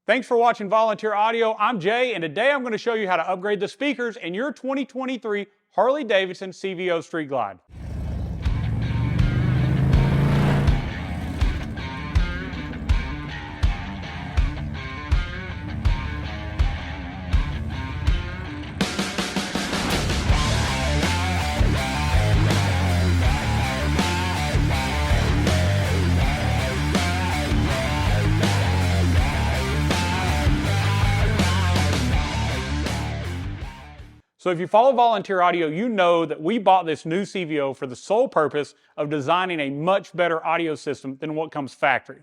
Thanks for watching Volunteer Audio. I'm Jay, and today I'm going to show you how to upgrade the speakers in your 2023 Harley-Davidson CVO Street Glide. So if you follow Volunteer Audio, you know that we bought this new CVO for the sole purpose of designing a much better audio system than what comes factory.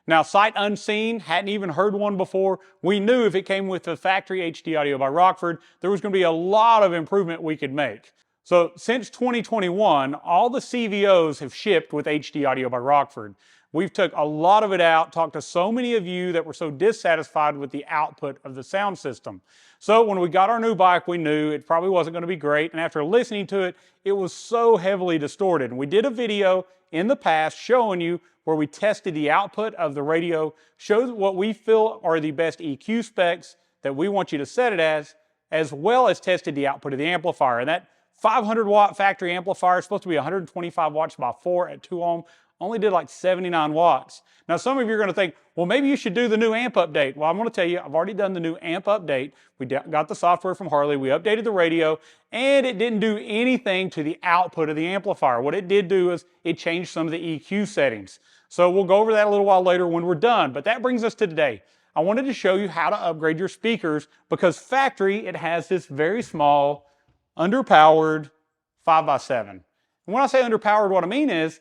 Now, sight unseen, hadn't even heard one before, we knew if it came with the factory HD audio by Rockford, there was going to be a lot of improvement we could make. So since 2021, all the CVOs have shipped with HD audio by Rockford. We've took a lot of it out, talked to so many of you that were so dissatisfied with the output of the sound system. So when we got our new bike, we knew it probably wasn't going to be great. And after listening to it, it was so heavily distorted. And we did a video in the past showing you where we tested the output of the radio, showed what we feel are the best EQ specs that we want you to set it as well as tested the output of the amplifier. And that 500 watt factory amplifier is supposed to be 125 watts by 4 at 2 ohm. Only did like 79 watts. Now some of you are going to think, well, maybe you should do the new amp update. Well, I'm going to tell you, I've already done the new amp update. We got the software from Harley, we updated the radio, and it didn't do anything to the output of the amplifier. What it did do is it changed some of the EQ settings. So we'll go over that a little while later when we're done, but that brings us to today. I wanted to show you how to upgrade your speakers because factory, it has this very small, underpowered 5x7. And when I say underpowered, what I mean is,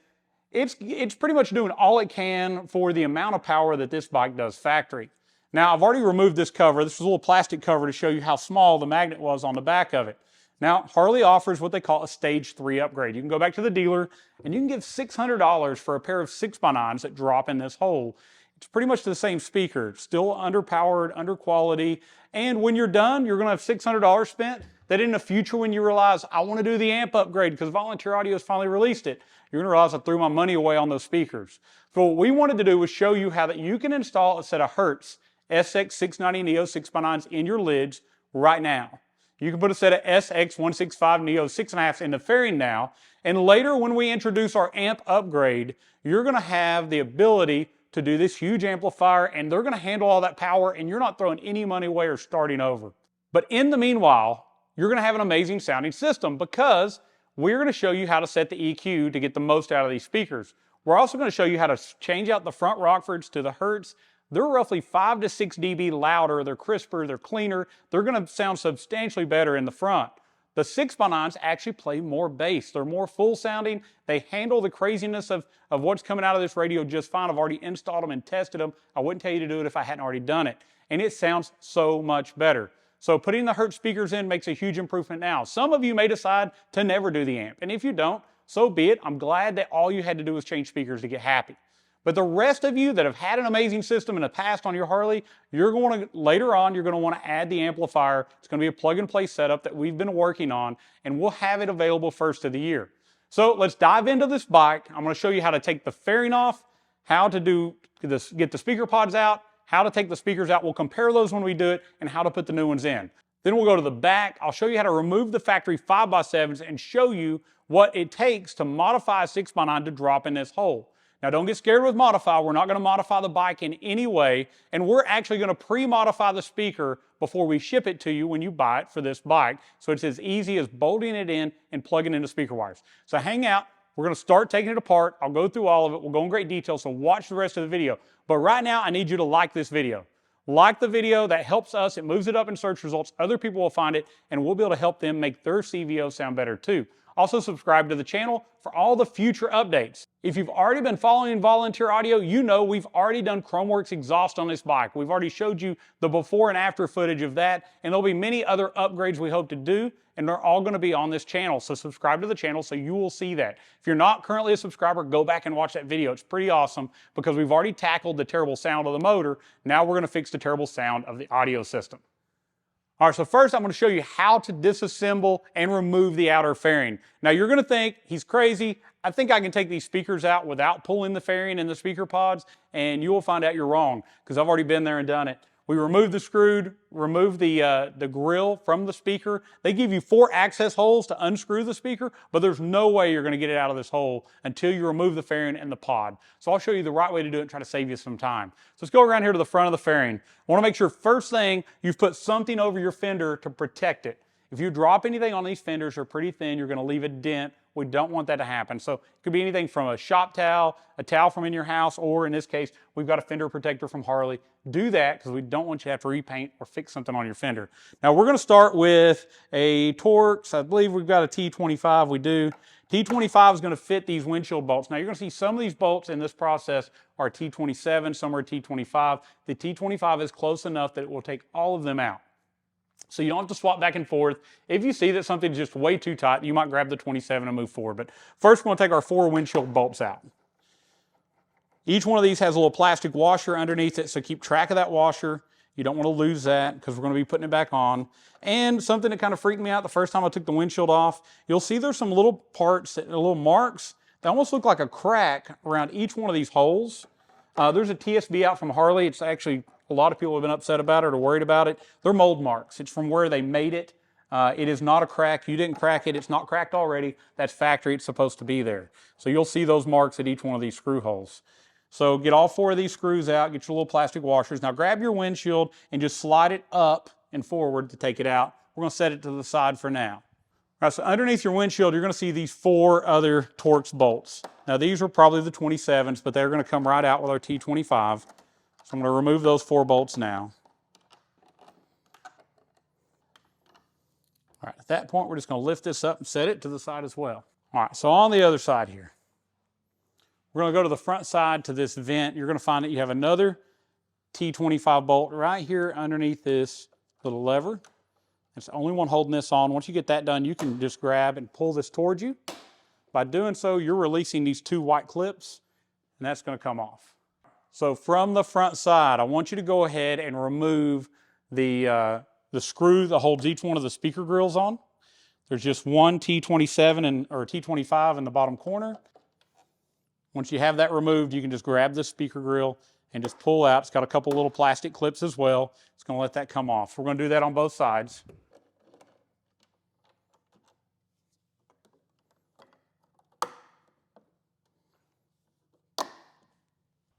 it's pretty much doing all it can for the amount of power that this bike does factory. Now, I've already removed this cover. This was a little plastic cover to show you how small the magnet was on the back of it. Now, Harley offers what they call a stage 3 upgrade. You can go back to the dealer and you can give $600 for a pair of 6x9s that drop in this hole. It's pretty much the same speaker, still underpowered, under quality, and when you're done, you're going to have $600 spent that in the future when you realize, I want to do the amp upgrade because Volunteer Audio has finally released it, you're going to realize I threw my money away on those speakers. So what we wanted to do was show you how that you can install a set of Hertz SX690Neo 6x9s in your lids right now. You can put a set of SX165Neo 6.5s in the fairing now, and later when we introduce our amp upgrade, you're going to have the ability to do this huge amplifier and they're going to handle all that power and you're not throwing any money away or starting over. But in the meanwhile, you're going to have an amazing sounding system because we're going to show you how to set the EQ to get the most out of these speakers. We're also going to show you how to change out the front Rockfords to the Hertz. They're roughly 5 to 6 dB louder, they're crisper, they're cleaner, they're going to sound substantially better in the front. The 6x9s actually play more bass. They're more full sounding. They handle the craziness of what's coming out of this radio just fine. I've already installed them and tested them. I wouldn't tell you to do it if I hadn't already done it. And it sounds so much better. So putting the Hertz speakers in makes a huge improvement now. Some of you may decide to never do the amp. And if you don't, so be it. I'm glad that all you had to do was change speakers to get happy. But the rest of you that have had an amazing system in the past on your Harley, later on, you're going to want to add the amplifier. It's going to be a plug and play setup that we've been working on, and we'll have it available first of the year. So let's dive into this bike. I'm going to show you how to take the fairing off, how to get the speaker pods out, how to take the speakers out. We'll compare those when we do it, and how to put the new ones in. Then we'll go to the back. I'll show you how to remove the factory 5x7s and show you what it takes to modify a 6x9 to drop in this hole. Now don't get scared with modify. We're not going to modify the bike in any way, and we're actually going to pre-modify the speaker before we ship it to you when you buy it for this bike. So it's as easy as bolting it in and plugging into speaker wires. So hang out. We're going to start taking it apart. I'll go through all of it. We'll go in great detail, so watch the rest of the video. But right now, I need you to like this video. Like the video. That helps us. It moves it up in search results. Other people will find it, and we'll be able to help them make their CVO sound better too. Also subscribe to the channel for all the future updates. If you've already been following Volunteer Audio, you know we've already done Chromeworks exhaust on this bike. We've already showed you the before and after footage of that, and there'll be many other upgrades we hope to do, and they're all going to be on this channel. So subscribe to the channel so you will see that. If you're not currently a subscriber, go back and watch that video. It's pretty awesome because we've already tackled the terrible sound of the motor. Now we're going to fix the terrible sound of the audio system. All right, so first I'm going to show you how to disassemble and remove the outer fairing. Now you're going to think, he's crazy. I think I can take these speakers out without pulling the fairing and the speaker pods, and you will find out you're wrong because I've already been there and done it. We remove the grill from the speaker. They give you 4 access holes to unscrew the speaker, but there's no way you're going to get it out of this hole until you remove the fairing and the pod. So I'll show you the right way to do it and try to save you some time. So let's go around here to the front of the fairing. I want to make sure first thing you've put something over your fender to protect it. If you drop anything on these fenders, they're pretty thin, you're going to leave a dent. We don't want that to happen. So it could be anything from a shop towel, a towel from in your house, or in this case, we've got a fender protector from Harley. Do that because we don't want you to have to repaint or fix something on your fender. Now we're going to start with a Torx. I believe we've got a T25. We do. T25 is going to fit these windshield bolts. Now you're going to see some of these bolts in this process are T27, some are T25. The T25 is close enough that it will take all of them out. So you don't have to swap back and forth. If you see that something's just way too tight, you might grab the 27 and move forward. But first we're going to take our 4 windshield bolts out. Each one of these has a little plastic washer underneath it, so keep track of that washer. You don't want to lose that because we're going to be putting it back on. And something that kind of freaked me out the first time I took the windshield off, you'll see there's some little parts, little marks that almost look like a crack around each one of these holes. There's a TSB out from Harley. It's actually, a lot of people have been upset about it or worried about it. They're mold marks. It's from where they made it. It is not a crack. You didn't crack it. It's not cracked already. That's factory. It's supposed to be there. So you'll see those marks at each one of these screw holes. So get all 4 of these screws out. Get your little plastic washers. Now grab your windshield and just slide it up and forward to take it out. We're going to set it to the side for now. All right, so underneath your windshield, you're going to see these 4 other Torx bolts. Now these are probably the 27s, but they're going to come right out with our T25. So I'm going to remove those 4 bolts now. All right, at that point, we're just going to lift this up and set it to the side as well. All right, so on the other side here, we're going to go to the front side to this vent. You're going to find that you have another T25 bolt right here underneath this little lever. It's the only one holding this on. Once you get that done, you can just grab and pull this towards you. By doing so, you're releasing these 2 white clips, and that's going to come off. So from the front side, I want you to go ahead and remove the screw that holds each one of the speaker grills on. There's just one T27 or T25 in the bottom corner. Once you have that removed, you can just grab the speaker grill and just pull out. It's got a couple little plastic clips as well. It's going to let that come off. We're going to do that on both sides.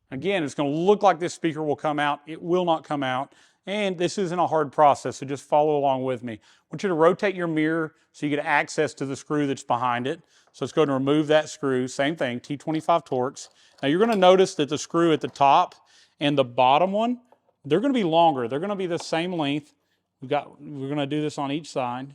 Again, it's going to look like this speaker will come out. It will not come out. And this isn't a hard process, so just follow along with me. I want you to rotate your mirror so you get access to the screw that's behind it. So let's go and remove that screw. Same thing, T25 Torx. Now you're going to notice that the screw at the top and the bottom one, they're going to be longer. They're going to be the same length. We're going to do this on each side.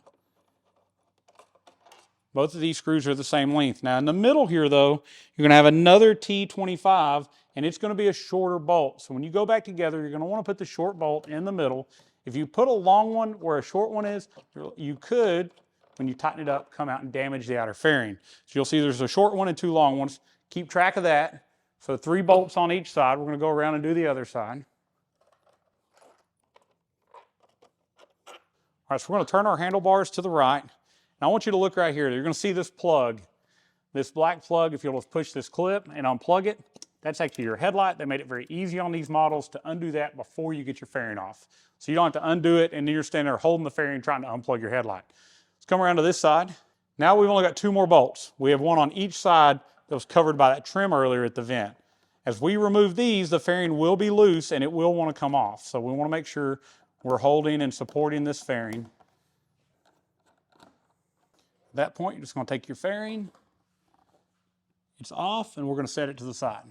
Both of these screws are the same length. Now in the middle here though, you're going to have another T25 and it's going to be a shorter bolt. So when you go back together, you're going to want to put the short bolt in the middle. If you put a long one where a short one is, you could, when you tighten it up, come out and damage the outer fairing. So you'll see there's a short one and 2 long ones. Keep track of that. So 3 bolts on each side. We're going to go around and do the other side. All right, so we're going to turn our handlebars to the right. Now I want you to look right here. You're going to see this plug, this black plug. If you'll just push this clip and unplug it, that's actually your headlight. They made it very easy on these models to undo that before you get your fairing off. So you don't have to undo it and then you're standing there holding the fairing trying to unplug your headlight. Let's come around to this side. Now we've only got 2 more bolts. We have one on each side that was covered by that trim earlier at the vent. As we remove these, the fairing will be loose and it will want to come off. So we want to make sure we're holding and supporting this fairing. At that point, you're just going to take your fairing. It's off and we're going to set it to the side.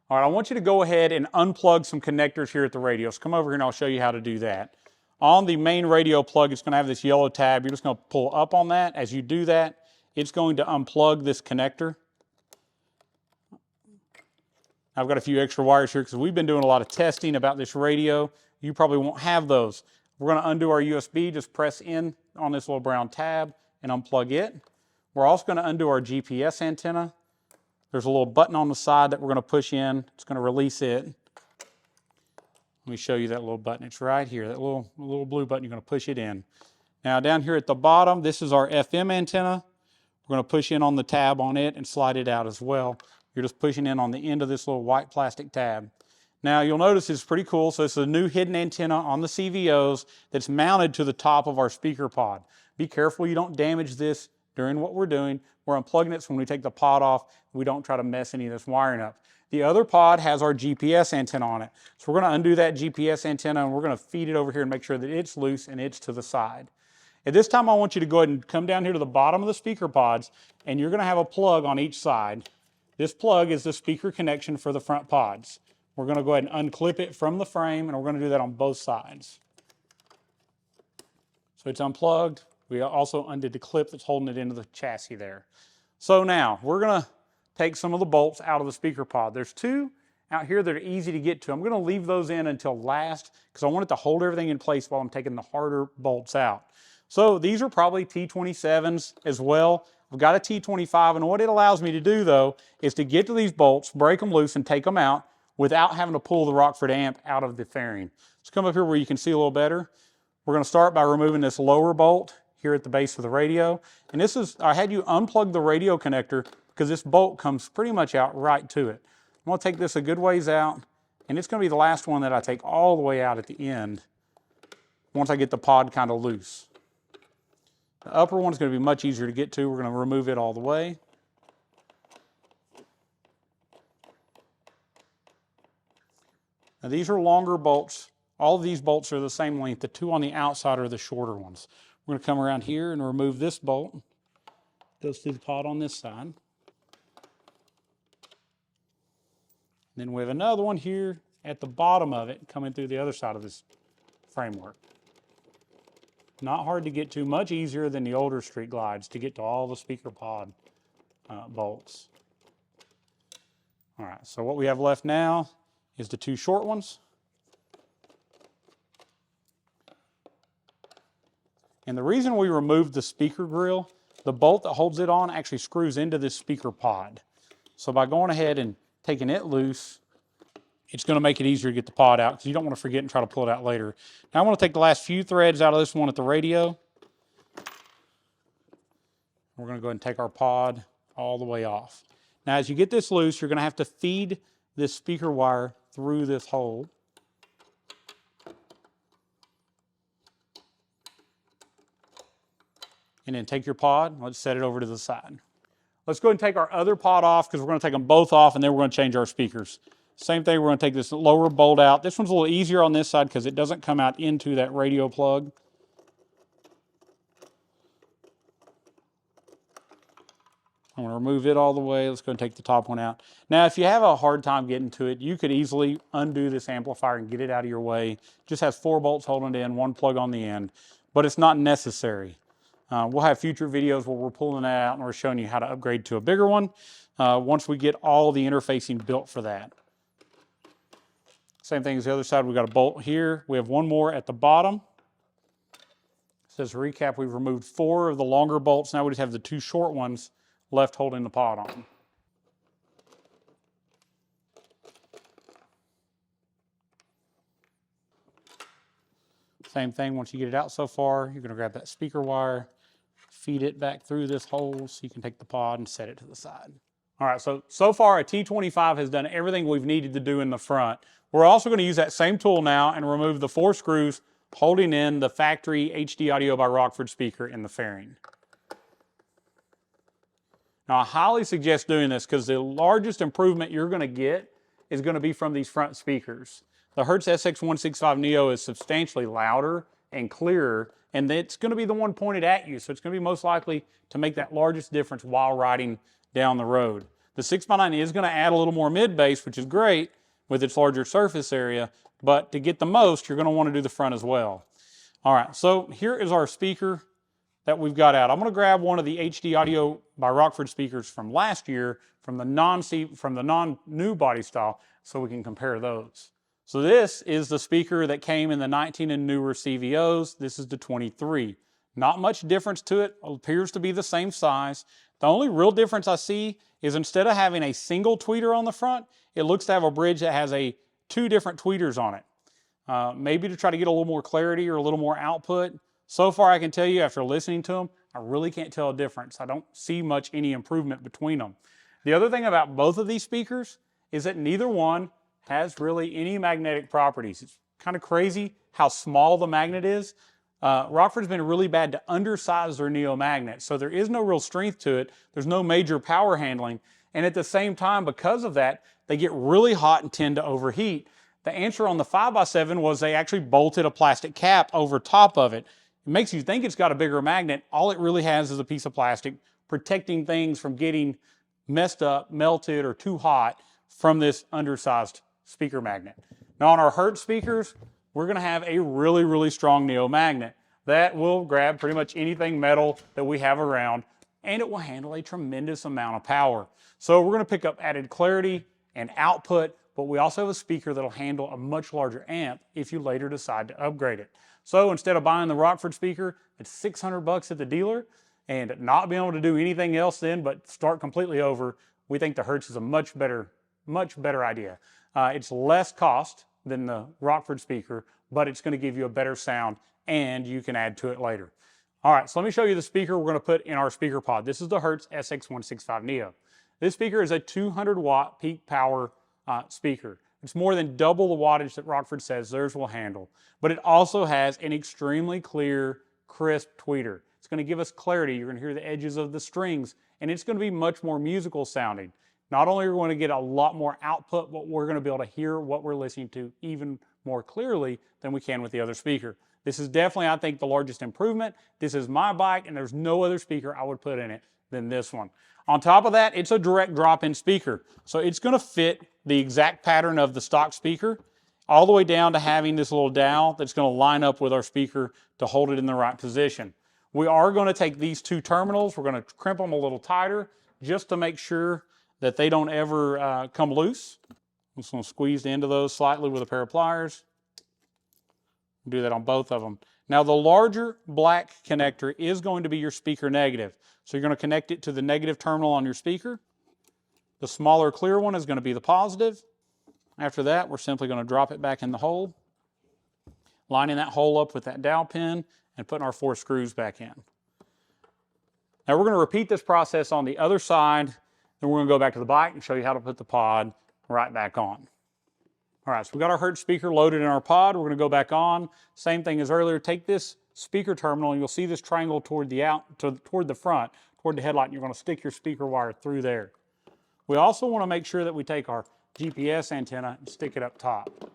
All right, I want you to go ahead and unplug some connectors here at the radio. So come over here and I'll show you how to do that. On the main radio plug, it's going to have this yellow tab. You're just going to pull up on that. As you do that, it's going to unplug this connector. I've got a few extra wires here because we've been doing a lot of testing about this radio. You probably won't have those. We're going to undo our USB. Just press in on this little brown tab and unplug it. We're also going to undo our GPS antenna. There's a little button on the side that we're going to push in. It's going to release it. Let me show you that little button. It's right here, that little blue button. You're going to push it in. Now down here at the bottom, this is our FM antenna. We're going to push in on the tab on it and slide it out as well. You're just pushing in on the end of this little white plastic tab. Now you'll notice it's pretty cool. So it's a new hidden antenna on the CVOs that's mounted to the top of our speaker pod. Be careful you don't damage this during what we're doing. We're unplugging it so when we take the pod off, we don't try to mess any of this wiring up. The other pod has our GPS antenna on it. So we're going to undo that GPS antenna and we're going to feed it over here and make sure that it's loose and it's to the side. At this time, I want you to go ahead and come down here to the bottom of the speaker pods, and you're going to have a plug on each side. This plug is the speaker connection for the front pods. We're going to go ahead and unclip it from the frame, and we're going to do that on both sides. So it's unplugged. We also undid the clip that's holding it into the chassis there. So now, we're going to take some of the bolts out of the speaker pod. There's two out here that are easy to get to. I'm going to leave those in until last because I want it to hold everything in place while I'm taking the harder bolts out. So these are probably T27s as well. I've got a T25, and what it allows me to do though is to get to these bolts, break them loose, and take them out without having to pull the Rockford amp out of the fairing. Let's come up here where you can see a little better. We're going to start by removing this lower bolt here at the base of the radio. And this is, I had you unplug the radio connector because this bolt comes pretty much out right to it. I'm going to take this a good ways out, and it's going to be the last one that I take all the way out at the end once I get the pod kind of loose. The upper one is going to be much easier to get to. We're going to remove it all the way. Now these are longer bolts. All of these bolts are the same length. The two on the outside are the shorter ones. We're going to come around here and remove this bolt. Goes through the pod on this side. Then we have another one here at the bottom of it coming through the other side of this framework. Not hard to get to, much easier than the older Street Glides to get to all the speaker pod bolts. All right, so what we have left now is the two short ones. And the reason we removed the speaker grill, the bolt that holds it on actually screws into this speaker pod. So by going ahead and taking it loose, it's going to make it easier to get the pod out because you don't want to forget and try to pull it out later. Now I want to take the last few threads out of this one at the radio. We're going to go ahead and take our pod all the way off. Now as you get this loose, you're going to have to feed this speaker wire through this hole. And then take your pod, let's set it over to the side. Let's go ahead and take our other pod off because we're going to take them both off and then we're going to change our speakers. Same thing, we're going to take this lower bolt out. This one's a little easier on this side because it doesn't come out into that radio plug. I'm going to remove it all the way. Let's go and take the top one out. Now, if you have a hard time getting to it, you could easily undo this amplifier and get it out of your way. It just has 4 bolts holding it in, 1 plug on the end, but it's not necessary. We'll have future videos where we're pulling that out and we're showing you how to upgrade to a bigger one once we get all the interfacing built for that. Same thing as the other side. We've got a bolt here. We have 1 more at the bottom. It says recap, we've removed 4 of the longer bolts. Now we just have the 2 short ones left holding the pod on. Same thing, once you get it out so far, you're going to grab that speaker wire, feed it back through this hole so you can take the pod and set it to the side. All right, so far a T25 has done everything we've needed to do in the front. We're also going to use that same tool now and remove the 4 screws holding in the factory HD Audio by Rockford speaker in the fairing. Now I highly suggest doing this because the largest improvement you're going to get is going to be from these front speakers. The Hertz SX690Neo is substantially louder and clearer, and it's going to be the one pointed at you, so it's going to be most likely to make that largest difference while riding down the road. The 6x9 is going to add a little more mid-bass, which is great with its larger surface area, but to get the most, you're going to want to do the front as well. All right, so here is our speaker that we've got out. I'm going to grab one of the HD Audio by Rockford speakers from last year from the non-new body style so we can compare those. So this is the speaker that came in the 19 and newer CVOs. This is the 23. Not much difference to it. It appears to be the same size. The only real difference I see is instead of having a single tweeter on the front, it looks to have a bridge that has 2 different tweeters on it. Maybe to try to get a little more clarity or a little more output. So far I can tell you after listening to them, I really can't tell a difference. I don't see any improvement between them. The other thing about both of these speakers is that neither one has really any magnetic properties. It's kind of crazy how small the magnet is. Rockford's been really bad to undersize their Neo magnet, so there is no real strength to it. There's no major power handling, and at the same time, because of that, they get really hot and tend to overheat. The answer on the 5x7 was they actually bolted a plastic cap over top of it. It makes you think it's got a bigger magnet. All it really has is a piece of plastic protecting things from getting messed up, melted, or too hot from this undersized speaker magnet. Now on our Hertz speakers, we're going to have a really, really strong Neo magnet that will grab pretty much anything metal that we have around, and it will handle a tremendous amount of power. So we're going to pick up added clarity and output, but we also have a speaker that'll handle a much larger amp if you later decide to upgrade it. So instead of buying the Rockford speaker at $600 at the dealer and not being able to do anything else then but start completely over, we think the Hertz is a much better idea. It's less cost than the Rockford speaker, but it's going to give you a better sound and you can add to it later. All right, so let me show you the speaker we're going to put in our speaker pod. This is the Hertz SX690Neo. This speaker is a 200 watt peak power speaker. It's more than double the wattage that Rockford says theirs will handle, but it also has an extremely clear, crisp tweeter. It's going to give us clarity. You're going to hear the edges of the strings, and it's going to be much more musical sounding. Not only are we going to get a lot more output, but we're going to be able to hear what we're listening to even more clearly than we can with the other speaker. This is definitely, I think, the largest improvement. This is my bike, and there's no other speaker I would put in it than this one. On top of that, it's a direct drop-in speaker. So it's going to fit the exact pattern of the stock speaker, all the way down to having this little dowel that's going to line up with our speaker to hold it in the right position. We are going to take these two terminals, we're going to crimp them a little tighter just to make sure that they don't ever come loose. I'm just going to squeeze the end of those slightly with a pair of pliers. Do that on both of them. Now the larger black connector is going to be your speaker negative. So you're going to connect it to the negative terminal on your speaker. The smaller clear one is going to be the positive. After that, we're simply going to drop it back in the hole, lining that hole up with that dowel pin and putting our 4 screws back in. Now we're going to repeat this process on the other side. Then we're going to go back to the bike and show you how to put the pod right back on. All right, so we got our Hertz speaker loaded in our pod. We're going to go back on. Same thing as earlier. Take this speaker terminal and you'll see this triangle toward the front, toward the headlight, and you're going to stick your speaker wire through there. We also want to make sure that we take our GPS antenna and stick it up top.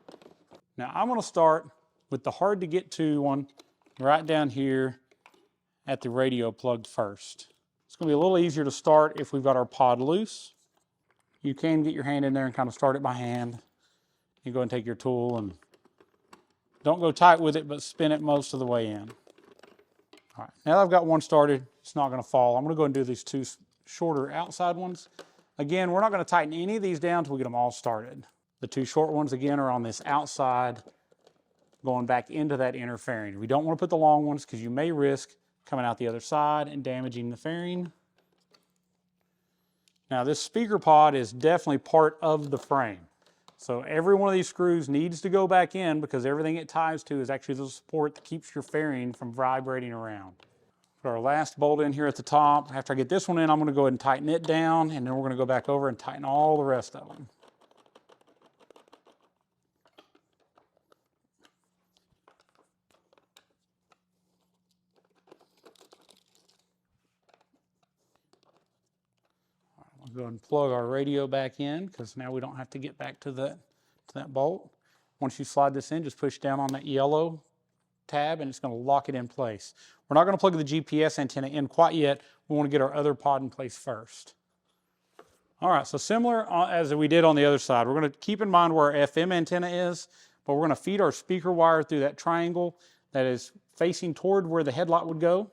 Now I'm going to start with the hard to get to one right down here at the radio plug first. It's going to be a little easier to start if we've got our pod loose. You can get your hand in there and kind of start it by hand. You go and take your tool and don't go tight with it, but spin it most of the way in. All right, now that I've got one started, it's not going to fall. I'm going to go and do these two shorter outside ones. Again, we're not going to tighten any of these down until we get them all started. The two short ones, again, are on this outside, going back into that inner fairing. We don't want to put the long ones because you may risk coming out the other side and damaging the fairing. Now, this speaker pod is definitely part of the frame. So every one of these screws needs to go back in because everything it ties to is actually the support that keeps your fairing from vibrating around. Put our last bolt in here at the top. After I get this one in, I'm going to go ahead and tighten it down, and then we're going to go back over and tighten all the rest of them. We'll go ahead and plug our radio back in because now we don't have to get back to that bolt. Once you slide this in, just push down on that yellow tab and it's going to lock it in place. We're not going to plug the GPS antenna in quite yet. We want to get our other pod in place first. All right, so similar as we did on the other side, we're going to keep in mind where our FM antenna is, but we're going to feed our speaker wire through that triangle that is facing toward where the headlight would go.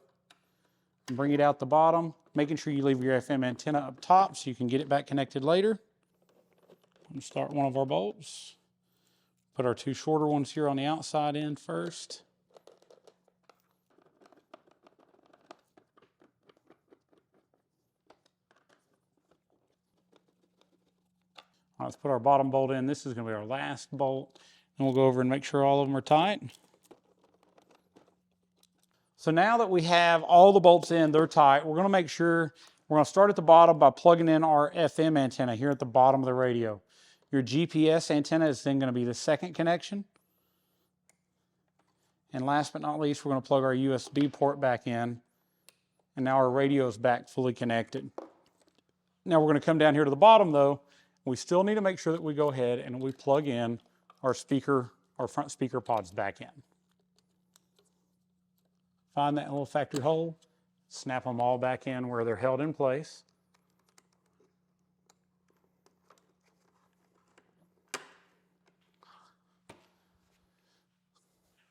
And bring it out the bottom, making sure you leave your FM antenna up top so you can get it back connected later. We'll start one of our bolts. Put our two shorter ones here on the outside end first. All right, let's put our bottom bolt in. This is going to be our last bolt. And we'll go over and make sure all of them are tight. So now that we have all the bolts in, they're tight, we're going to make sure, we're going to start at the bottom by plugging in our FM antenna here at the bottom of the radio. Your GPS antenna is then going to be the second connection. And last but not least, we're going to plug our USB port back in. And now our radio is back fully connected. Now we're going to come down here to the bottom though. We still need to make sure that we go ahead and we plug in our front speaker pods back in. Find that little factory hole, snap them all back in where they're held in place.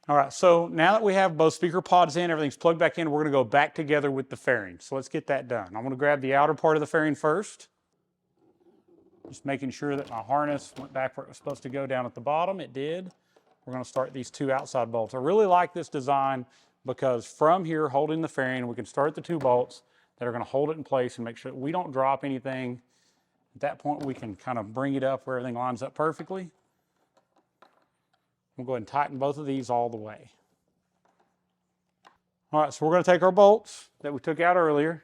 All right, so now that we have both speaker pods in, everything's plugged back in, we're gonna go back together with the fairing. So let's get that done. I'm gonna grab the outer part of the fairing first. Just making sure that my harness went back where it was supposed to go down at the bottom. It did. We're gonna start these two outside bolts. I really like this design because from here, holding the fairing, we can start the two bolts that are gonna hold it in place and make sure that we don't drop anything. At that point, we can kind of bring it up where everything lines up perfectly. We'll go ahead and tighten both of these all the way. All right, so we're going to take our bolts that we took out earlier.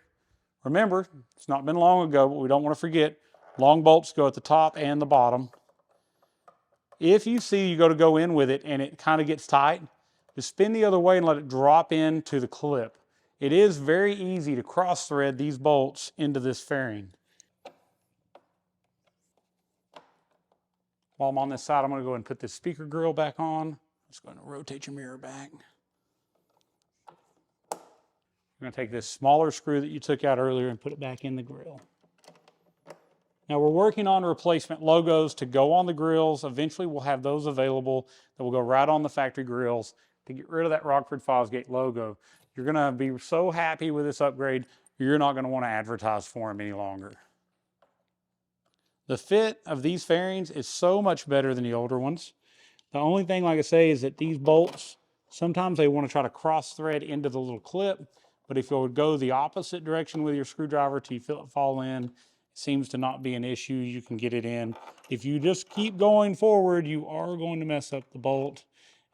Remember, it's not been long ago, but we don't want to forget, long bolts go at the top and the bottom. If you see you go in with it and it kind of gets tight, just spin the other way and let it drop into the clip. It is very easy to cross thread these bolts into this fairing. While I'm on this side, I'm going to go ahead and put this speaker grill back on. Just going to rotate your mirror back. You're going to take this smaller screw that you took out earlier and put it back in the grill. Now we're working on replacement logos to go on the grills. Eventually we'll have those available that will go right on the factory grills to get rid of that Rockford Fosgate logo. You're going to be so happy with this upgrade, you're not going to want to advertise for them any longer. The fit of these fairings is so much better than the older ones. The only thing, like I say, is that these bolts, sometimes they want to try to cross thread into the little clip, but if you would go the opposite direction with your screwdriver till you feel it fall in, it seems to not be an issue. You can get it in. If you just keep going forward, you are going to mess up the bolt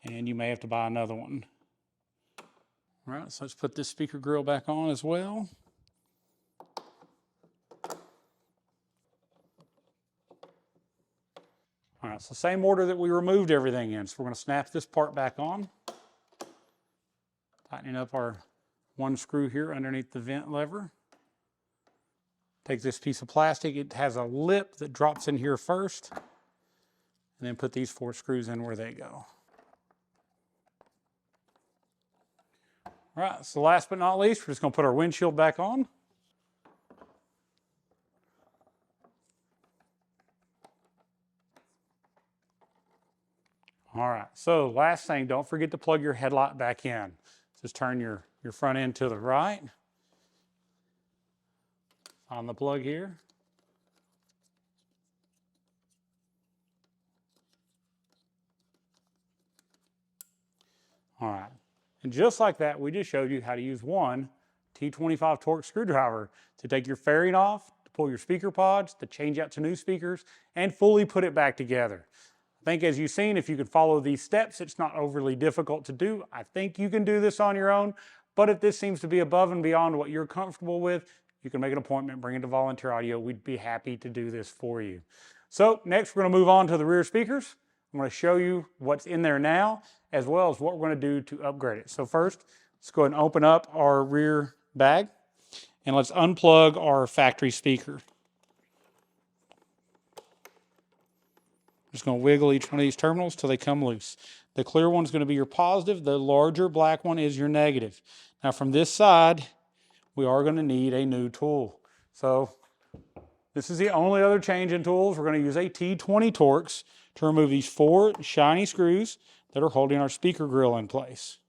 and you may have to buy another one. All right, so let's put this speaker grill back on as well. All right, so same order that we removed everything in. So we're going to snap this part back on. Tightening up our one screw here underneath the vent lever. Take this piece of plastic. It has a lip that drops in here first. And then put these 4 screws in where they go. All right, so last but not least, we're just going to put our windshield back on. All right, so last thing, don't forget to plug your headlight back in. Just turn your front end to the right. On the plug here. All right, and just like that, we just showed you how to use one T25 Torx screwdriver to take your fairing off, to pull your speaker pods, to change out to new speakers, and fully put it back together. I think as you've seen, if you could follow these steps, it's not overly difficult to do. I think you can do this on your own, but if this seems to be above and beyond what you're comfortable with, you can make an appointment, bring it to Volunteer Audio. We'd be happy to do this for you. So next we're going to move on to the rear speakers. I'm going to show you what's in there now, as well as what we're going to do to upgrade it. So first, let's go ahead and open up our rear bag, and let's unplug our factory speaker. Just going to wiggle each one of these terminals till they come loose. The clear one is going to be your positive. The larger black one is your negative. Now from this side, we are going to need a new tool. So this is the only other change in tools. We're going to use a T20 Torx to remove these 4 shiny screws that are holding our speaker grill in place.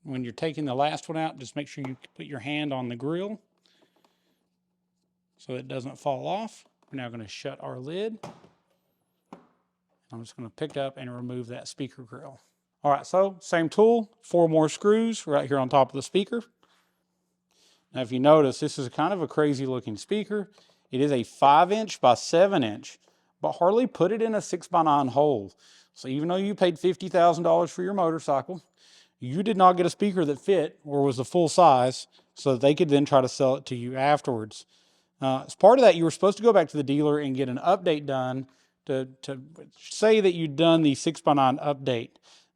When you're taking the last one out, just make sure you put your hand on the grill so it doesn't fall off. We're now going to shut our lid. I'm just going to pick up and remove that speaker grill. All right, so same tool, 4 more screws right here on top of the speaker. Now if you notice, this is kind of a crazy looking speaker. It is a 5" by 7", but Harley put it in a 6x9 hole. So even though you paid $50,000 for your motorcycle, you did not get a speaker that fit or was the full size so that they could then try to sell it to you afterwards. As part of that, you were supposed to go back to the dealer and get an update done to say that you'd done the 6x9 update.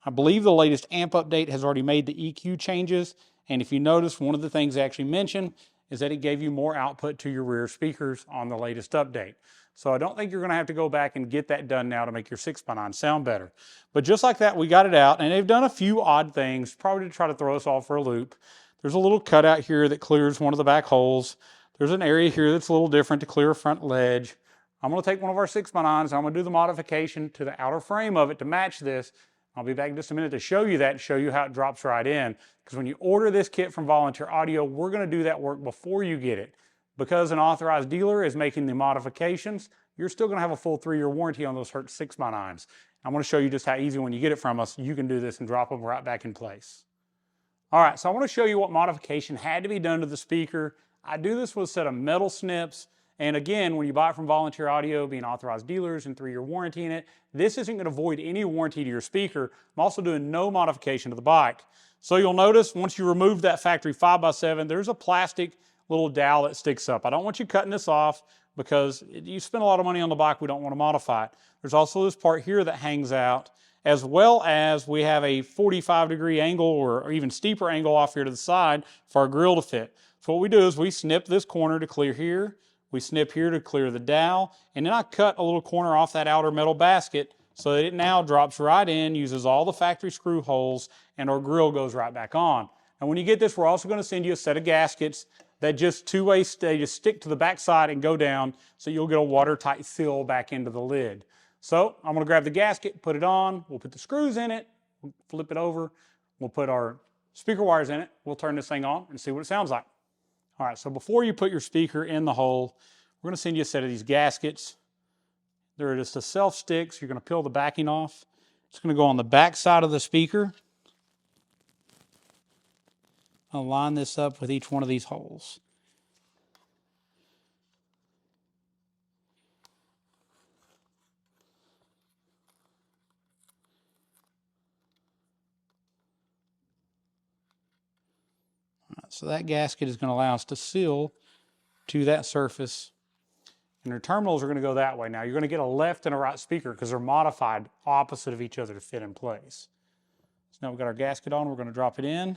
I believe the latest amp update has already made the EQ changes, and if you notice, one of the things they actually mentioned is that it gave you more output to your rear speakers on the latest update. So I don't think you're going to have to go back and get that done now to make your 6x9 sound better. But just like that, we got it out, and they've done a few odd things, probably to try to throw us all for a loop. There's a little cutout here that clears one of the back holes. There's an area here that's a little different to clear a front ledge. I'm going to take one of our 6x9s, and I'm going to do the modification to the outer frame of it to match this. I'll be back in just a minute to show you that and show you how it drops right in. Because when you order this kit from Volunteer Audio, we're going to do that work before you get it. Because an authorized dealer is making the modifications, you're still going to have a full 3-year warranty on those Hertz 6x9s. I'm going to show you just how easy when you get it from us, you can do this and drop them right back in place. All right, so I want to show you what modification had to be done to the speaker. I do this with a set of metal snips. And again, when you buy it from Volunteer Audio, being authorized dealers and 3-year warranty in it, this isn't going to void any warranty to your speaker. I'm also doing no modification to the bike. So you'll notice once you remove that factory 5x7, there's a plastic little dowel that sticks up. I don't want you cutting this off because you spend a lot of money on the bike, we don't want to modify it. There's also this part here that hangs out, as well as we have a 45-degree angle or even steeper angle off here to the side for our grill to fit. So what we do is we snip this corner to clear here. We snip here to clear the dowel, and then I cut a little corner off that outer metal basket so that it now drops right in, uses all the factory screw holes, and our grill goes right back on. And when you get this, we're also going to send you a set of gaskets that just two-way they just stick to the back side and go down, so you'll get a watertight fill back into the lid. So I'm going to grab the gasket, put it on, we'll put the screws in it, we'll flip it over, we'll put our speaker wires in it, we'll turn this thing on and see what it sounds like. All right, so before you put your speaker in the hole, we're going to send you a set of these gaskets. They're just a self-stick, so you're going to peel the backing off. It's going to go on the back side of the speaker. I'll line this up with each one of these holes. All right, so that gasket is going to allow us to seal to that surface. And your terminals are going to go that way. Now you're going to get a left and a right speaker because they're modified opposite of each other to fit in place. So now we've got our gasket on, we're going to drop it in.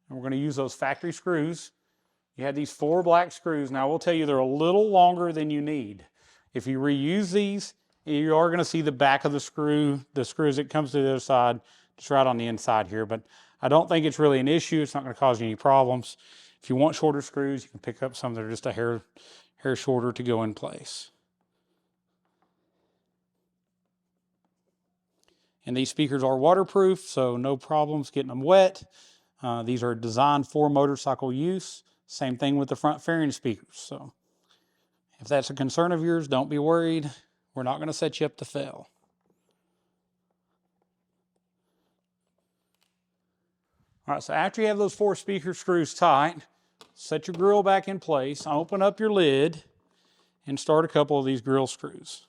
And we're going to use those factory screws. You had these 4 black screws. Now I will tell you they're a little longer than you need. If you reuse these, you are going to see the back of the screw as it comes to the other side, just right on the inside here. But I don't think it's really an issue. It's not going to cause you any problems. If you want shorter screws, you can pick up some that are just a hair shorter to go in place. And these speakers are waterproof, so no problems getting them wet. These are designed for motorcycle use. Same thing with the front fairing speakers. So if that's a concern of yours, don't be worried. We're not going to set you up to fail. All right, so after you have those 4 speaker screws tight, set your grill back in place, open up your lid, and start a couple of these grill screws.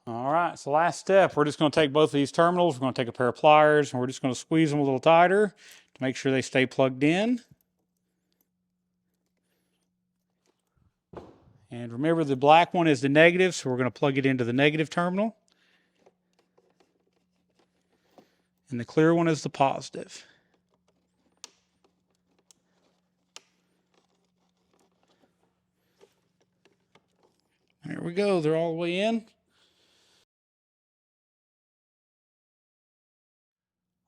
All right, so last step, we're just going to take both of these terminals, we're going to take a pair of pliers, and we're just going to squeeze them a little tighter to make sure they stay plugged in. And remember, the black one is the negative, so we're going to plug it into the negative terminal. And the clear one is the positive. There we go, they're all the way in.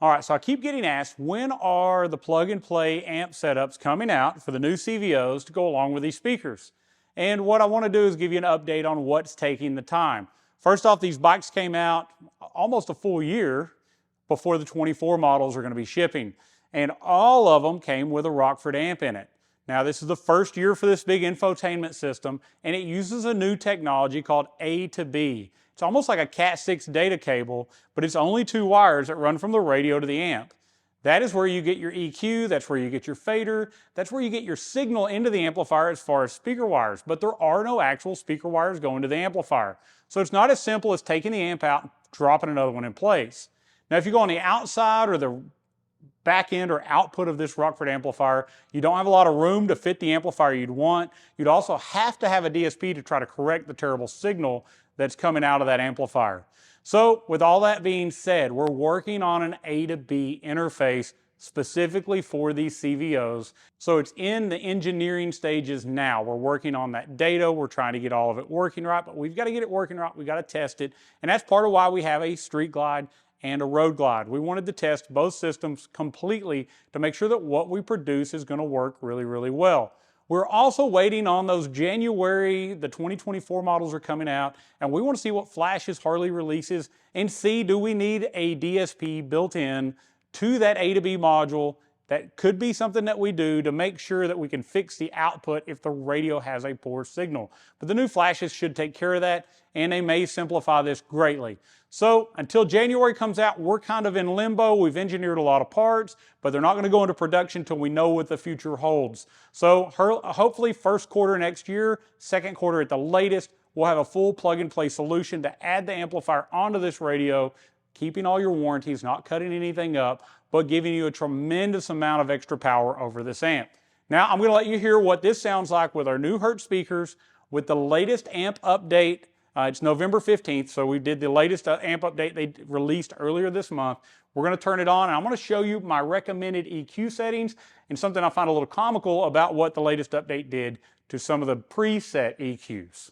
All right, so I keep getting asked, when are the plug-and-play amp setups coming out for the new CVOs to go along with these speakers? And what I want to do is give you an update on what's taking the time. First off, these bikes came out almost a full year before the 24 models are going to be shipping. And all of them came with a Rockford amp in it. Now, this is the first year for this big infotainment system, and it uses a new technology called A to B. It's almost like a Cat 6 data cable, but it's only 2 wires that run from the radio to the amp. That is where you get your EQ, that's where you get your fader, that's where you get your signal into the amplifier as far as speaker wires, but there are no actual speaker wires going to the amplifier. So it's not as simple as taking the amp out and dropping another one in place. Now if you go on the outside or the back end or output of this Rockford amplifier, you don't have a lot of room to fit the amplifier you'd want. You'd also have to have a DSP to try to correct the terrible signal that's coming out of that amplifier. So with all that being said, we're working on an A to B interface specifically for these CVOs. So it's in the engineering stages now. We're working on that data. We're trying to get all of it working right, but we've got to get it working right. We've got to test it. And that's part of why we have a Street Glide and a Road Glide. We wanted to test both systems completely to make sure that what we produce is going to work really, really well. We're also waiting on those January, the 2024 models are coming out, and we want to see what flashes Harley releases and see, do we need a DSP built in to that A to B module? That could be something that we do to make sure that we can fix the output if the radio has a poor signal. But the new flashes should take care of that, and they may simplify this greatly. So until January comes out, we're kind of in limbo. We've engineered a lot of parts, but they're not going to go into production until we know what the future holds. So hopefully first quarter next year, second quarter at the latest, we'll have a full plug-and-play solution to add the amplifier onto this radio, keeping all your warranties, not cutting anything up, but giving you a tremendous amount of extra power over this amp. Now I'm going to let you hear what this sounds like with our new Hertz speakers with the latest amp update. It's November 15th, so we did the latest amp update they released earlier this month. We're going to turn it on, and I'm going to show you my recommended EQ settings and something I find a little comical about what the latest update did to some of the preset EQs.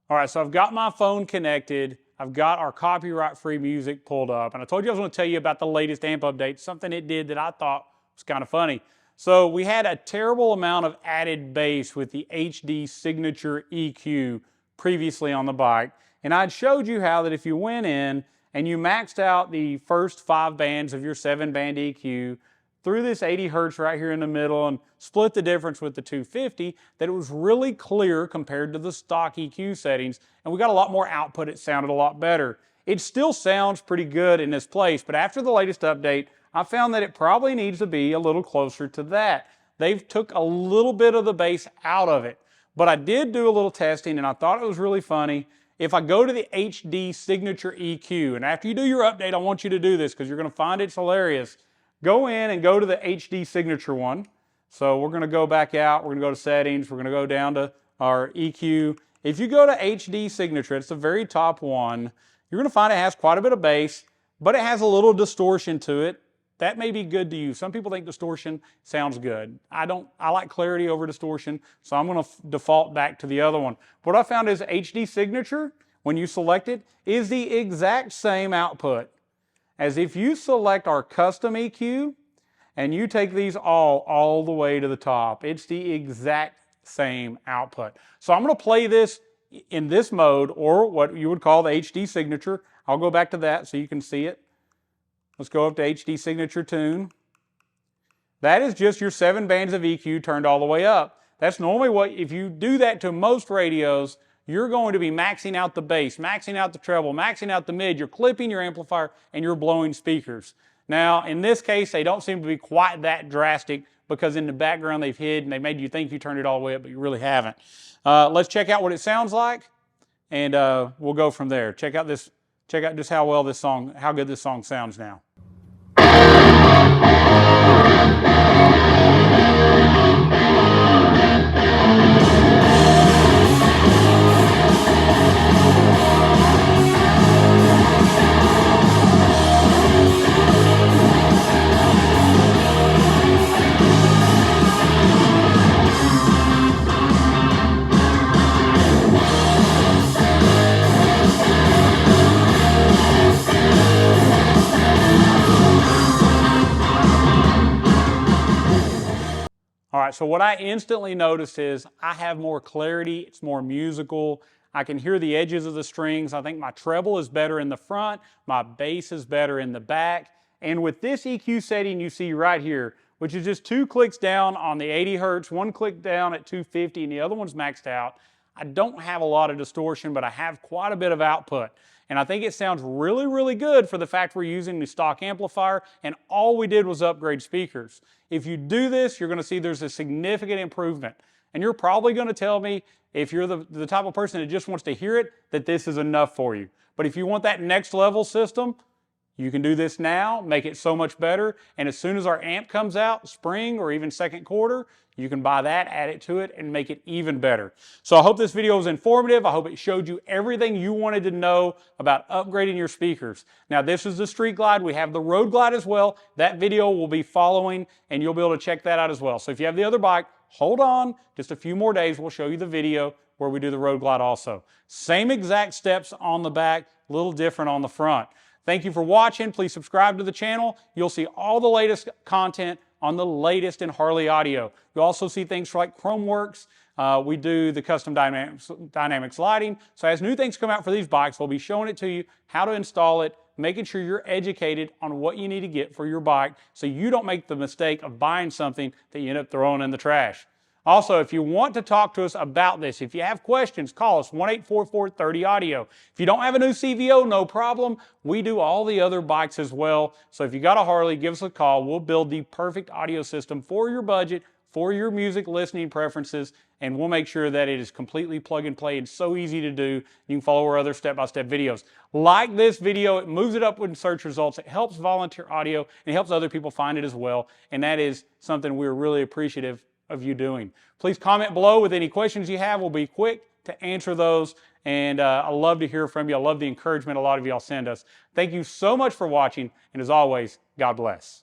All right, so I've got my phone connected. I've got our copyright-free music pulled up, and I told you I was going to tell you about the latest amp update, something it did that I thought was kind of funny. So we had a terrible amount of added bass with the HD Signature EQ previously on the bike, and I'd showed you how that if you went in and you maxed out the first 5 bands of your 7-band EQ through this 80 Hertz right here in the middle and split the difference with the 250, that it was really clear compared to the stock EQ settings, and we got a lot more output. It sounded a lot better. It still sounds pretty good in this place, but after the latest update, I found that it probably needs to be a little closer to that. They've took a little bit of the bass out of it, but I did do a little testing, and I thought it was really funny. If I go to the HD Signature EQ, and after you do your update, I want you to do this because you're going to find it's hilarious. Go in and go to the HD Signature one. So we're going to go back out, we're going to go to settings, we're going to go down to our EQ. If you go to HD Signature, it's the very top one, you're going to find it has quite a bit of bass, but it has a little distortion to it. That may be good to you. Some people think distortion sounds good. I like clarity over distortion, so I'm going to default back to the other one. What I found is HD Signature, when you select it, is the exact same output as if you select our custom EQ and you take these all the way to the top. It's the exact same output. So I'm going to play this in this mode, or what you would call the HD Signature. I'll go back to that so you can see it. Let's go up to HD Signature Tune. That is just your 7 bands of EQ turned all the way up. That's normally what, if you do that to most radios, you're going to be maxing out the bass, maxing out the treble, maxing out the mid. You're clipping your amplifier and you're blowing speakers. Now, in this case, they don't seem to be quite that drastic because in the background they've hid and they made you think you turned it all the way up, but you really haven't. Let's check out what it sounds like, and we'll go from there. Check out just how good this song sounds now. All right, so what I instantly noticed is I have more clarity, it's more musical. I can hear the edges of the strings. I think my treble is better in the front, my bass is better in the back. And with this EQ setting you see right here, which is just 2 clicks down on the 80 Hertz, 1 click down at 250, and the other one's maxed out, I don't have a lot of distortion, but I have quite a bit of output. and I think it sounds really, really good for the fact we're using the stock amplifier, and all we did was upgrade speakers. If you do this, you're going to see there's a significant improvement. And you're probably going to tell me, if you're the type of person that just wants to hear it, that this is enough for you. But if you want that next level system, you can do this now, make it so much better, and as soon as our amp comes out, spring or even second quarter, you can buy that, add it to it, and make it even better. So I hope this video was informative. I hope it showed you everything you wanted to know about upgrading your speakers. Now, this is the Street Glide. We have the Road Glide as well. That video will be following, and you'll be able to check that out as well. So if you have the other bike, hold on. Just a few more days, we'll show you the video where we do the Road Glide also. Same exact steps on the back, a little different on the front. Thank you for watching. Please subscribe to the channel. You'll see all the latest content on the latest in Harley audio. You'll also see things like ChromeWorks. We do the custom dynamics lighting. So as new things come out for these bikes, we'll be showing it to you, how to install it, making sure you're educated on what you need to get for your bike so you don't make the mistake of buying something that you end up throwing in the trash. Also, if you want to talk to us about this, if you have questions, call us 1-844-30-AUDIO. If you don't have a new CVO, no problem. We do all the other bikes as well. So if you got a Harley, give us a call. We'll build the perfect audio system for your budget, for your music listening preferences, and we'll make sure that it is completely plug and play and so easy to do. You can follow our other step-by-step videos. Like this video, it moves it up in search results. It helps volunteer audio, and it helps other people find it as well. And that is something we're really appreciative of you doing. Please comment below with any questions you have. We'll be quick to answer those, and I love to hear from you. I love the encouragement a lot of y'all send us. Thank you so much for watching, and as always, God bless.